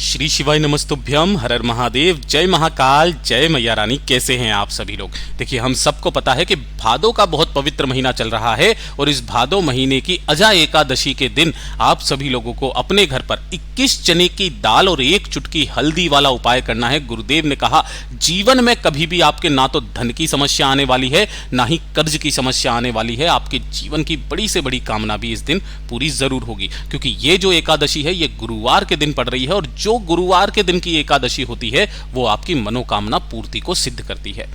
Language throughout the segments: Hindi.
श्री शिवाय नमस्तुभ्यम, हर हर महादेव, जय महाकाल, जय मैया रानी। कैसे हैं आप सभी लोग? देखिए, हम सबको पता है कि भादो का बहुत पवित्र महीना चल रहा है और इस भादो महीने की अजा एकादशी के दिन आप सभी लोगों को अपने घर पर 21 चने की दाल और 1 चुटकी हल्दी वाला उपाय करना है। गुरुदेव ने कहा, जीवन में कभी भी आपके ना तो धन की समस्या आने वाली है, ना ही कर्ज की समस्या आने वाली है। आपके जीवन की बड़ी से बड़ी कामना भी इस दिन पूरी जरूर होगी, क्योंकि ये जो एकादशी है ये गुरुवार के दिन पड़ रही है और जो गुरुवार के दिन की एकादशी होती है वो आपकी मनोकामना पूर्ति को सिद्ध करती है।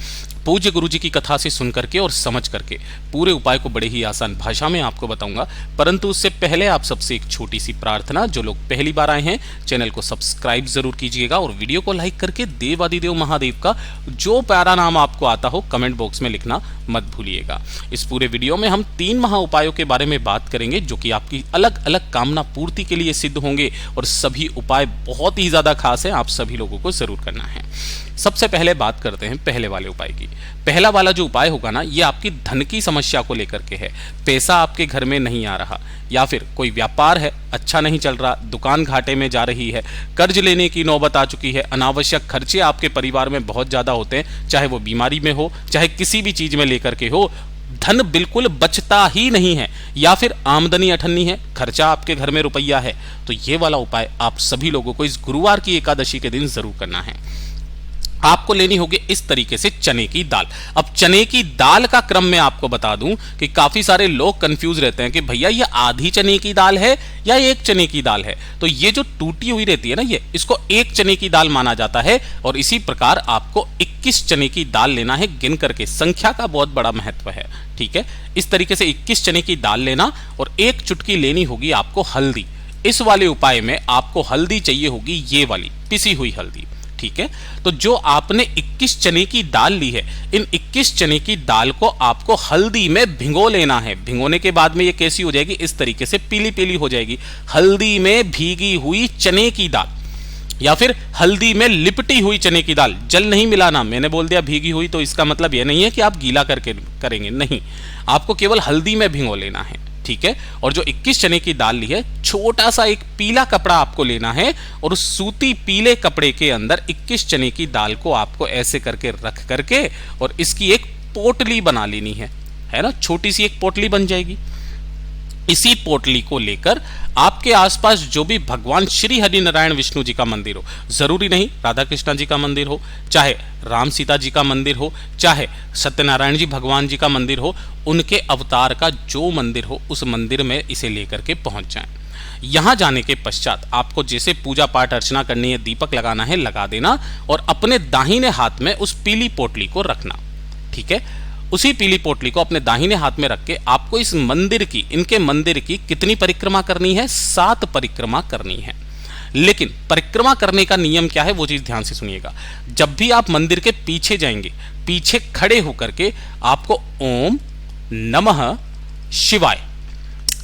पूज्य गुरु जी की कथा से सुन करके और समझ करके पूरे उपाय को बड़े ही आसान भाषा में आपको बताऊंगा, परंतु उससे पहले आप सबसे एक छोटी सी प्रार्थना। जो लोग पहली बार आए हैं, चैनल को सब्सक्राइब जरूर कीजिएगा और वीडियो को लाइक करके देवादिदेव महादेव का जो प्यारा नाम आपको आता हो कमेंट बॉक्स में लिखना मत भूलिएगा। इस पूरे वीडियो में हम 3 महा उपायों के बारे में बात करेंगे जो कि आपकी अलग अलग कामना पूर्ति के लिए सिद्ध होंगे और सभी उपाय बहुत ही ज्यादा खास है, आप सभी लोगों को जरूर करना है। सबसे पहले बात करते हैं पहले वाले उपाय की। पहला वाला जो उपाय होगा ना, ये आपकी धन की समस्या को लेकर के है। पैसा आपके घर में नहीं आ रहा, या फिर कोई व्यापार है अच्छा नहीं चल रहा, दुकान घाटे में जा रही है, कर्ज लेने की नौबत आ चुकी है, अनावश्यक खर्चे आपके परिवार में बहुत ज्यादा होते हैं, चाहे वो बीमारी में हो, चाहे किसी भी चीज में लेकर के हो, धन बिल्कुल बचता ही नहीं है, या फिर आमदनी अठन्नी है, खर्चा आपके घर में रुपया है, तो ये वाला उपाय आप सभी लोगों को इस गुरुवार की एकादशी के दिन जरूर करना है। आपको लेनी होगी इस तरीके से चने की दाल। अब चने की दाल का क्रम मैं आपको बता दूं कि काफी सारे लोग कंफ्यूज रहते हैं कि भैया ये आधी चने की दाल है या 1 चने की दाल है। तो ये जो टूटी हुई रहती है ना, ये इसको 1 चने की दाल माना जाता है और इसी प्रकार आपको 21 चने की दाल लेना है गिन करके। संख्या का बहुत बड़ा महत्व है, ठीक है। इस तरीके से 21 चने की दाल लेना और 1 चुटकी लेनी होगी आपको हल्दी। इस वाले उपाय में आपको हल्दी चाहिए होगी ये वाली पिसी हुई हल्दी, ठीक है। तो जो आपने 21 चने की दाल ली है, इन 21 चने की दाल को आपको हल्दी में भिगो लेना है। भिगोने के बाद में ये कैसी हो जाएगी, इस तरीके से पीली पीली हो जाएगी। हल्दी में भीगी हुई चने की दाल या फिर हल्दी में लिपटी हुई चने की दाल, जल नहीं मिलाना। मैंने बोल दिया भीगी हुई तो इसका मतलब यह नहीं है कि आप गीला करके करेंगे, नहीं, आपको केवल हल्दी में भिगो लेना है, ठीक है। और जो 21 चने की दाल ली है, छोटा सा एक पीला कपड़ा आपको लेना है और उस सूती पीले कपड़े के अंदर 21 चने की दाल को आपको ऐसे करके रख करके और इसकी एक पोटली बना लेनी है ना, छोटी सी एक पोटली बन जाएगी। इसी पोटली को लेकर आपके आसपास जो भी भगवान श्री हरि नारायण विष्णु जी का मंदिर हो, जरूरी नहीं राधा कृष्णा जी का मंदिर हो, चाहे राम सीता जी का मंदिर हो, चाहे सत्यनारायण जी भगवान जी का मंदिर हो, उनके अवतार का जो मंदिर हो उस मंदिर में इसे लेकर के पहुंच जाएं। यहां जाने के पश्चात आपको जैसे पूजा पाठ अर्चना करनी है, दीपक लगाना है, लगा देना और अपने दाहिने हाथ में उस पीली पोटली को रखना, ठीक है। उसी पीली पोटली को अपने दाहिने हाथ में रख के आपको इस मंदिर की, इनके मंदिर की कितनी परिक्रमा करनी है? 7 परिक्रमा करनी है। लेकिन परिक्रमा करने का नियम क्या है वो चीज ध्यान से सुनिएगा। जब भी आप मंदिर के पीछे जाएंगे, पीछे खड़े होकर के आपको ओम नमः शिवाय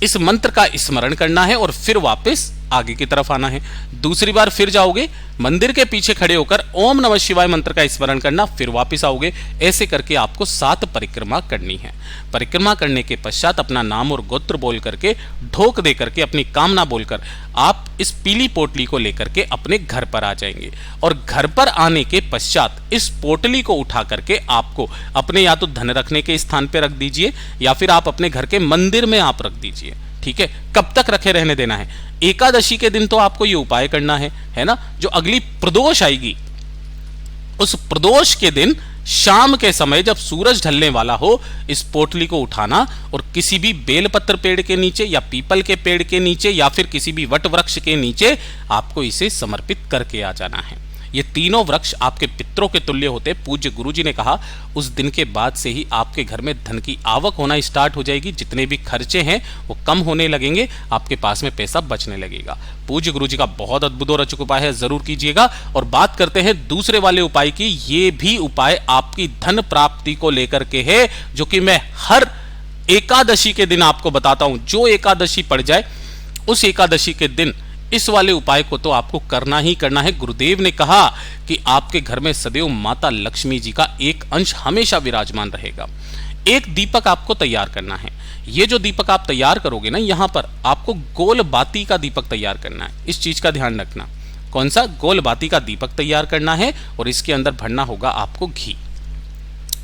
इस मंत्र का स्मरण करना है और फिर वापस आगे की तरफ आना है। दूसरी बार फिर जाओगे, मंदिर के पीछे खड़े होकर ओम नमः शिवाय मंत्र का स्मरण करना, फिर वापस आओगे। ऐसे करके आपको 7 परिक्रमा करनी है। परिक्रमा करने के पश्चात अपना नाम और गोत्र बोल करके, ढोक दे करके, अपनी कामना बोलकर आप इस पीली पोटली को लेकर के अपने घर पर आ जाएंगे। और घर पर आने के पश्चात इस पोटली को उठा करके आपको अपने या तो धन रखने के स्थान पर रख दीजिए या फिर आप अपने घर के मंदिर में आप रख दीजिए, ठीक है। कब तक रखे रहने देना है? एकादशी के दिन तो आपको ये उपाय करना है ना। जो अगली प्रदोष आएगी, उस प्रदोष के दिन शाम के समय जब सूरज ढलने वाला हो, इस पोटली को उठाना और किसी भी बेलपत्र पेड़ के नीचे या पीपल के पेड़ के नीचे या फिर किसी भी वट वृक्ष के नीचे आपको इसे समर्पित करके आ जाना है। ये तीनों वृक्ष आपके पितरों के तुल्य होते। पूज्य गुरुजी ने कहा, उस दिन के बाद से ही आपके घर में धन की आवक होना स्टार्ट हो जाएगी। जितने भी खर्चे हैं वो कम होने लगेंगे, आपके पास में पैसा बचने लगेगा। पूज्य गुरुजी का बहुत अद्भुत और अचूक उपाय है, जरूर कीजिएगा। और बात करते हैं दूसरे वाले उपाय की। ये भी उपाय आपकी धन प्राप्ति को लेकर के है, जो कि मैं हर एकादशी के दिन आपको बताता हूं। जो एकादशी पड़ जाए उस एकादशी के दिन इस वाले उपाय को तो आपको करना ही करना है। गुरुदेव ने कहा कि आपके घर में सदैव माता लक्ष्मी जी का एक अंश हमेशा विराजमान रहेगा। एक दीपक आपको तैयार करना है। ये जो दीपक आप तैयार करोगे ना, यहां पर आपको गोल बाती का दीपक तैयार करना है। इस चीज का ध्यान रखना। कौन सा? गोल बाती का दीपक तैयार करना है और इसके अंदर भरना होगा आपको घी।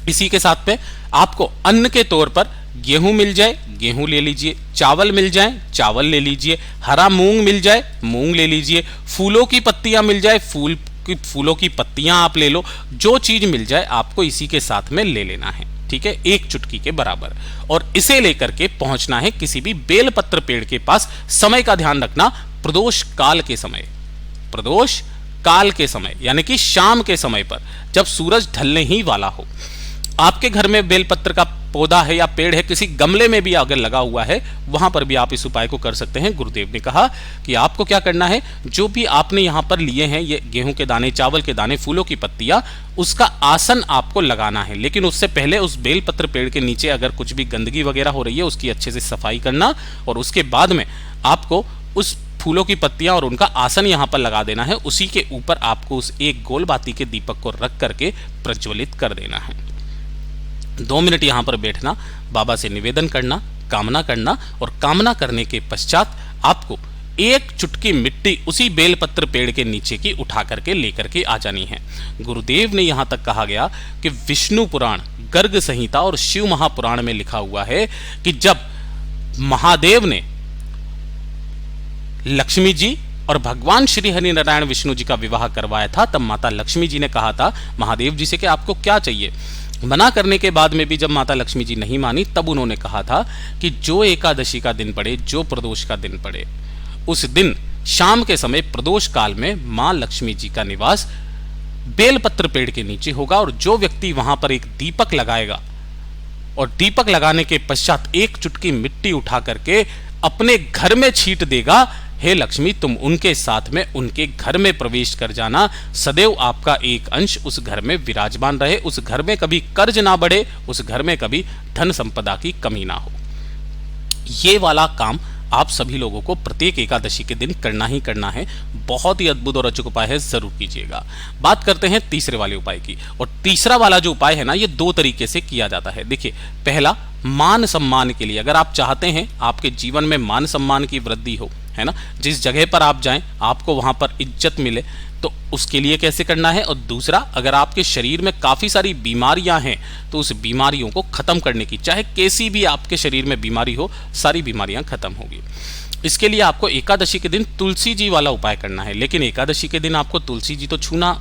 इसी के साथ में आपको अन्न के तौर पर गेहूं मिल जाए, गेहूं ले लीजिए, चावल मिल जाए, चावल ले लीजिए, हरा मूंग मिल जाए, मूंग ले लीजिए, फूलों की पत्तियां मिल जाए, फूलों की पत्तियां आप ले लो, जो चीज मिल जाए आपको इसी के साथ में ले लेना है, ठीक है, 1 चुटकी के बराबर। और इसे लेकर के पहुंचना है किसी भी बेलपत्र पेड़ के पास। समय का ध्यान रखना, प्रदोष काल के समय, प्रदोष काल के समय यानी कि शाम के समय पर, जब सूरज ढलने ही वाला हो। आपके घर में बेलपत्र का पौधा है या पेड़ है, किसी गमले में भी अगर लगा हुआ है, वहां पर भी आप इस उपाय को कर सकते हैं। गुरुदेव ने कहा कि आपको क्या करना है, जो भी आपने यहां पर लिए हैं, ये गेहूं के दाने, चावल के दाने, फूलों की पत्तियां, उसका आसन आपको लगाना है। लेकिन उससे पहले उस बेलपत्र पेड़ के नीचे अगर कुछ भी गंदगी वगैरह हो रही है, उसकी अच्छे से सफाई करना, और उसके बाद में आपको उस फूलों की पत्तियां और उनका आसन यहां पर लगा देना है। उसी के ऊपर आपको उस एक गोल बाती के दीपक को रख करके प्रज्वलित कर देना है। 2 मिनट यहां पर बैठना, बाबा से निवेदन करना, कामना करना, और कामना करने के पश्चात आपको 1 चुटकी मिट्टी उसी बेलपत्र पेड़ के नीचे की उठा करके लेकर के आ जानी है। गुरुदेव ने यहां तक कहा गया कि विष्णु पुराण, गर्ग संहिता और शिव महापुराण में लिखा हुआ है कि जब महादेव ने लक्ष्मी जी और भगवान श्री हरि नारायण विष्णु जी का विवाह करवाया था, तब माता लक्ष्मी जी ने कहा था महादेव जी से कि आपको क्या चाहिए। मना करने के बाद में भी जब माता लक्ष्मी जी नहीं मानी, तब उन्होंने कहा था कि जो एकादशी का दिन पड़े, जो प्रदोष का दिन पड़े, उस दिन शाम के समय प्रदोष काल में मां लक्ष्मी जी का निवास बेलपत्र पेड़ के नीचे होगा। और जो व्यक्ति वहां पर एक दीपक लगाएगा और दीपक लगाने के पश्चात 1 चुटकी मिट्टी उठा करके अपने घर में छींट देगा, हे लक्ष्मी तुम उनके साथ में उनके घर में प्रवेश कर जाना, सदैव आपका एक अंश उस घर में विराजमान रहे, उस घर में कभी कर्ज ना बढ़े, उस घर में कभी धन संपदा की कमी ना हो। ये वाला काम आप सभी लोगों को प्रत्येक एकादशी के दिन करना ही करना है। बहुत ही अद्भुत और अचूक उपाय है, जरूर कीजिएगा। बात करते हैं तीसरे वाले उपाय की। और तीसरा वाला जो उपाय है ना, ये 2 तरीके से किया जाता है। देखिए, पहला, मान सम्मान के लिए, अगर आप चाहते हैं आपके जीवन में मान सम्मान की वृद्धि हो, है ना, जिस जगह पर आप जाएं आपको वहां पर इज्जत मिले, तो उसके लिए कैसे करना है। और दूसरा, अगर आपके शरीर में काफ़ी सारी बीमारियां हैं, तो उस बीमारियों को ख़त्म करने की, चाहे कैसी भी आपके शरीर में बीमारी हो, सारी बीमारियां ख़त्म होगी। इसके लिए आपको एकादशी के दिन तुलसी जी वाला उपाय करना है। लेकिन एकादशी के दिन आपको तुलसी जी तो छूना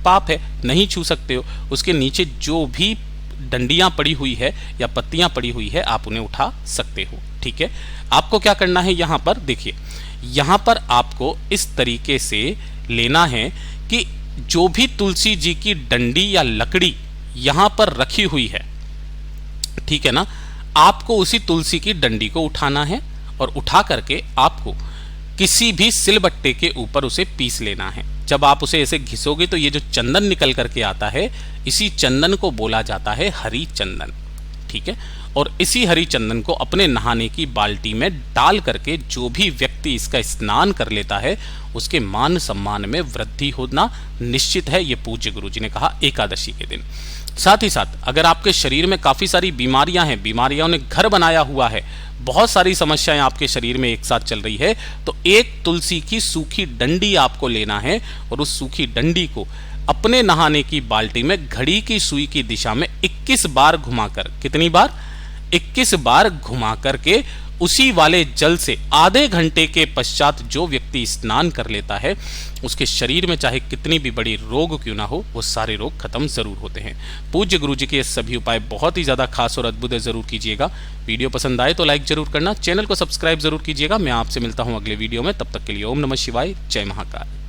पाप है, नहीं छू सकते हो। उसके नीचे जो भी डंडियां पड़ी हुई है या पत्तियां पड़ी हुई है, आप उन्हें उठा सकते हो, ठीक है। आपको क्या करना है, यहाँ पर देखिए, यहाँ पर आपको इस तरीके से लेना है कि जो भी तुलसी जी की डंडी या लकड़ी यहां पर रखी हुई है, ठीक है ना, आपको उसी तुलसी की डंडी को उठाना है और उठा करके आपको किसी भी सिलबट्टे के ऊपर उसे पीस लेना है। जब आप उसे ऐसे घिसोगे तो ये जो चंदन निकल करके आता है, इसी चंदन को बोला जाता है हरी चंदन, ठीक है। और इसी हरी चंदन को अपने नहाने की बाल्टी में डाल करके जो भी व्यक्ति इसका स्नान कर लेता है, उसके मान सम्मान में वृद्धि होना निश्चित है। ये पूज्य गुरु जी ने कहा एकादशी के दिन। साथ ही साथ अगर आपके शरीर में काफ़ी सारी बीमारियां हैं, बीमारियों ने घर बनाया हुआ है, बहुत सारी समस्याएं आपके शरीर में एक साथ चल रही है, तो 1 तुलसी की सूखी डंडी आपको लेना है और उस सूखी डंडी को अपने नहाने की बाल्टी में घड़ी की सुई की दिशा में 21 बार घुमाकर, कितनी बार, 21 बार घुमा करके उसी वाले जल से आधे घंटे के पश्चात जो व्यक्ति स्नान कर लेता है, उसके शरीर में चाहे कितनी भी बड़ी रोग क्यों ना हो, वो सारे रोग खत्म जरूर होते हैं। पूज्य गुरु जी के ये सभी उपाय बहुत ही ज़्यादा खास और अद्भुत है, जरूर कीजिएगा। वीडियो पसंद आए तो लाइक जरूर करना, चैनल को सब्सक्राइब जरूर कीजिएगा। मैं आपसे मिलता हूँ अगले वीडियो में, तब तक के लिए ओम नमः शिवाय, जय महाकाल।